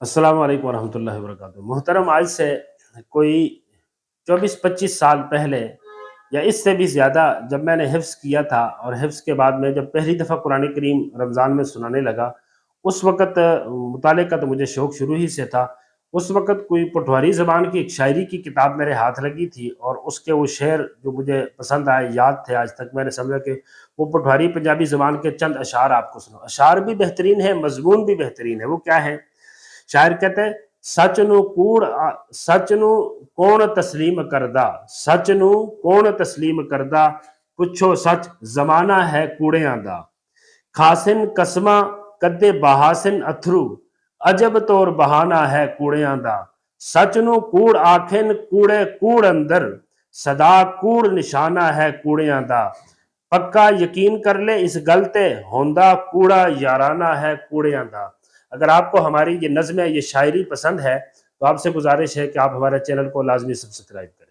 السلام علیکم ورحمۃ اللہ وبرکاتہ۔ محترم، آج سے کوئی 24-25 سال پہلے یا اس سے بھی زیادہ جب میں نے حفظ کیا تھا، اور حفظ کے بعد میں جب پہلی دفعہ قرآن کریم رمضان میں سنانے لگا، اس وقت مطالعے کا تو مجھے شوق شروع ہی سے تھا۔ اس وقت کوئی پٹواری زبان کی ایک شاعری کی کتاب میرے ہاتھ لگی تھی، اور اس کے وہ شعر جو مجھے پسند آئے، یاد تھے آج تک، میں نے سمجھا کہ وہ پٹواری پنجابی زبان کے چند اشعار آپ کو سنو۔ اشعار بھی بہترین ہے، مضمون بھی بہترین ہے۔ وہ کیا ہے؟ شاعر کہتے ہیں، سچ نو کون تسلیم کردہ، سچ نو کون تسلیم کردہ، پچھو سچ زمانہ ہے کوڑیاں دا، خاسن قسمہ کدے بہاسن اتھرو، عجب طور بہانہ ہے کوڑیاں دا، سچ نو کوڑ آکھن کوڑے کوڑ اندر، صدا کوڑ نشانہ ہے کوڑیاں دا، پکا یقین کر لے اس گل تے، ہوندا کوڑا یارانہ ہے کوڑیاں دا۔ اگر آپ کو ہماری یہ نظم ہے، یہ شاعری پسند ہے، تو آپ سے گزارش ہے کہ آپ ہمارے چینل کو لازمی سبسکرائب کریں۔